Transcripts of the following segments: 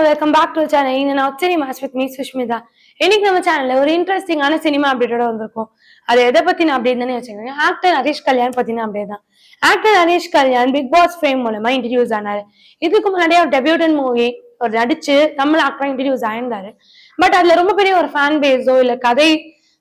Welcome back to channel. இந்த நான் cinemas with me Sushmita. இன்னைக்கு நம்ம சேனல்ல ஒரு இன்ட்ரெஸ்டிங்கான சினிமா அப்டேட்டோட வந்திருக்கோம். அது எதை பத்தின அப்டேட் தானே வச்சுக்கோங்க. ஆக்டர் ஹரிஷ் கல்யாண் பத்தின அப்டேட் தான். Actor Harish Kalyan big boss fame மூலமா இன்ட்ரடியூஸ் ஆனாரு. இதுக்கு முன்னாடியே ஒரு டெபியூட்டன் மூவி ஒரு நடிச்சு தமிழ் ஆக்டரா இன்ட்ரடியூஸ் ஆயிருந்தாரு. பட் அதுல ரொம்ப பெரிய ஒரு ஃபேன் பேஸோ இல்ல கதை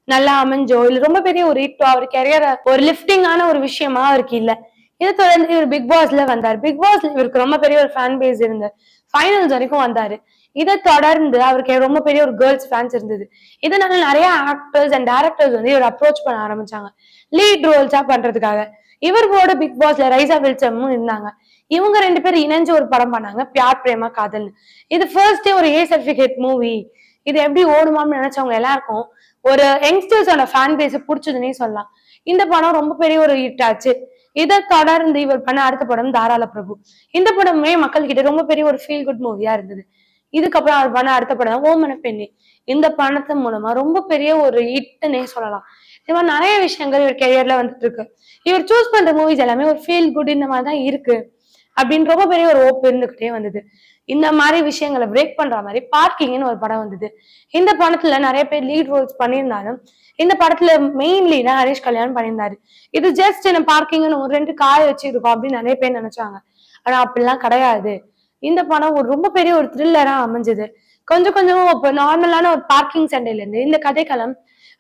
நல்லா அமைஞ்சோ இல்ல ரொம்ப பெரிய ஒரு ஹிட்டோ அவர் கெரியரை ஒரு லிஃப்டிங்கான ஒரு விஷயமா அவருக்கு இல்ல. இதை தொடர்ந்து இவர் பிக் பாஸ்ல வந்தார். பிக் பாஸ்ல இவருக்கு ரொம்ப பெரிய ஒரு ஃபேன் பேஸ் இருந்தது. ஃபைனல்ஸ் வரைக்கும் வந்தாரு. இதை தொடர்ந்து அவருக்கு ரொம்ப பெரிய ஒரு கேர்ள்ஸ் ஃபேன்ஸ் இருந்தது. இதனால நிறைய ஆக்டர்ஸ் அண்ட் டைரக்டர்ஸ் வந்து இவர் அப்ரோச் பண்ண ஆரம்பிச்சாங்க லீட் ரோல்ஸா பண்றதுக்காக. இவரோட பிக் பாஸ்ல ரைசா வில்சமும் இருந்தாங்க. இவங்க ரெண்டு பேரும் இணைஞ்சு ஒரு படம் பண்ணாங்க, பியார் பிரேமா காதல். இது ஃபர்ஸ்டே ஒரு ஏ சர்டிபிகேட் மூவி. இது எப்படி ஓடுமான்னு நினைச்சவங்க எல்லாருக்கும் ஒரு யங்ஸ்டர்ஸோட ஃபேன் பேஸ் பிடிச்சதுன்னே சொல்லலாம். இந்த படம் ரொம்ப பெரிய ஒரு ஹிட் ஆச்சு. இதை தொடர்ந்து இவர் பண்ண அடுத்த படம் தாராள பிரபு. இந்த படமே மக்கள் கிட்ட ரொம்ப பெரிய ஒரு ஃபீல் குட் மூவியா இருந்தது. இதுக்கப்புறம் அவர் பண்ண அடுத்த படம் ஓமன பெண்ணே. இந்த படத்து மூலமா ரொம்ப பெரிய ஒரு ஹிட்னே சொல்லலாம். இந்த மாதிரி நிறைய விஷயங்கள் இவர் கெரியர்ல வந்துட்டு இருக்கு. இவர் சூஸ் பண்ற மூவிஸ் எல்லாமே ஒரு ஃபீல் குட் இந்த மாதிரிதான் இருக்கு அப்படின்னு ரொம்ப பெரிய ஒரு ஓப்பு இருந்துகிட்டே வந்தது. இந்த மாதிரி விஷயங்களை பிரேக் பண்ற மாதிரி பார்க்கிங்னு ஒரு படம் வந்தது. இந்த படத்துல நிறைய பேர் லீட் ரோல்ஸ் பண்ணியிருந்தாலும் இந்த படத்துல மெயின் லீடா ஹரிஷ் கல்யாண் பண்ணியிருந்தாரு. இது ஜஸ்ட் என்ன பார்க்கிங்னு ஒரு ரெண்டு காய வச்சிருக்கோம் அப்படின்னு நிறைய பேர் நினைச்சாங்க. ஆனா அப்படிலாம் கிடையாது. இந்த படம் ஒரு ரொம்ப பெரிய ஒரு த்ரில்லரா அமைஞ்சது. கொஞ்சம் கொஞ்சமா இப்ப நார்மலான ஒரு பார்க்கிங் சண்டையில இருந்து இந்த கதைக்களம்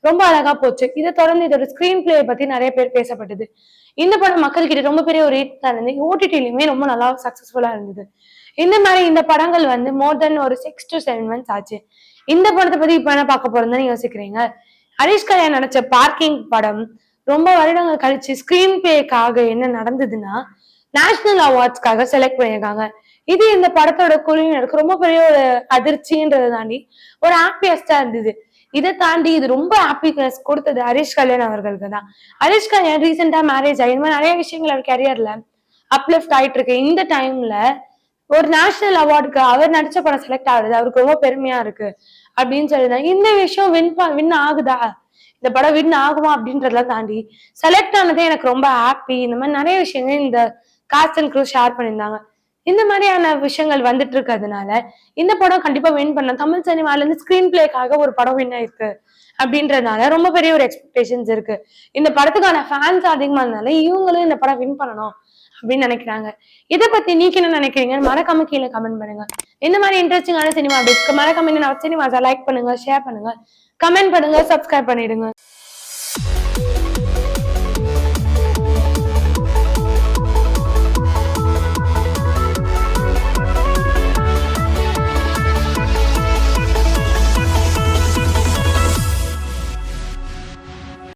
ரொம்ப அழகா போச்சு. இதை தொடர்ந்து இதோட ஸ்கிரீன் பிளே பத்தி நிறைய பேர் பேசப்பட்டது. இந்த படம் மக்கள் கிட்ட ரொம்ப பெரிய ஒரு ஹிட் தான் இருந்தது. ஓடிடிலயுமே ரொம்ப நல்லா சக்சஸ்ஃபுல்லா இருந்தது. இந்த மாதிரி இந்த படங்கள் வந்து மோர் தென் ஒரு 6 to 7 months ஆச்சு. இந்த படத்தை பத்தி இப்ப என்ன பார்க்க போறதுன்னு யோசிக்கிறீங்க. ஹரிஷ் கல்யாண் நினைச்ச பார்க்கிங் படம் ரொம்ப வருடங்கள் கழிச்சு ஸ்கிரீன் பிளேக்காக என்ன நடந்ததுன்னா நேஷனல் அவார்ட்ஸ்க்காக செலக்ட் பண்ணியிருக்காங்க. இது இந்த படத்தோட குழுவினருக்கு ரொம்ப பெரிய ஒரு அதிர்ச்சின்றதை தாண்டி ஒரு ஹாப்பியஸ்டா இருந்தது. இதை தாண்டி இது ரொம்ப ஹாப்பினஸ் கொடுத்தது ஹரிஷ் கல்யாண் அவர்களுக்கு தான். ஹரிஷ் கல்யாண் ரீசெண்டா மேரேஜ் ஆகி இந்த மாதிரி நிறைய விஷயங்கள் அவர் கரியர்ல அப்லிஃப்ட் ஆயிட்டு இருக்கு. இந்த டைம்ல ஒரு நேஷனல் அவார்டுக்கு அவர் நடிச்ச படம் செலக்ட் ஆகுது அவருக்கு ரொம்ப பெருமையா இருக்கு அப்படின்னு சொல்லிதான். இந்த விஷயம் வின் ஆகுதா, இந்த படம் வின் ஆகுமா அப்படின்றதெல்லாம் தாண்டி செலக்ட் ஆனதே எனக்கு ரொம்ப ஹாப்பி. இந்த மாதிரி நிறைய விஷயங்கள் இந்த காஸ்ட் அண்ட் க்ரூ ஷேர் பண்ணியிருந்தாங்க. இந்த மாதிரியான விஷயங்கள் வந்துட்டு இருக்கிறதுனால இந்த படம் கண்டிப்பா வின் பண்ண தமிழ் சினிமால இருந்து ஸ்கிரீன் பிளேக்காக ஒரு படம் வின் ஆயிருக்கு அப்படின்றதுனால ரொம்ப பெரிய ஒரு எக்ஸ்பெக்டேஷன்ஸ் இருக்கு. இந்த படத்துக்கான ஃபேன்ஸ் அதிகமா இருந்தால இவங்களும் இந்த படம் வின் பண்ணணும் அப்படின்னு நினைக்கிறாங்க. இதை பத்தி நீங்க என்ன நினைக்கிறீங்க மறக்காம கீழே கமெண்ட் பண்ணுங்க. இந்த மாதிரி இன்ட்ரெஸ்டிங்கான சினிமா அப்டேட்ஸ்க்கு மறக்காம சினிமாஸை லைக் பண்ணுங்க, ஷேர் பண்ணுங்க, கமெண்ட் பண்ணுங்க, சப்ஸ்கிரைப் பண்ணிடுங்க.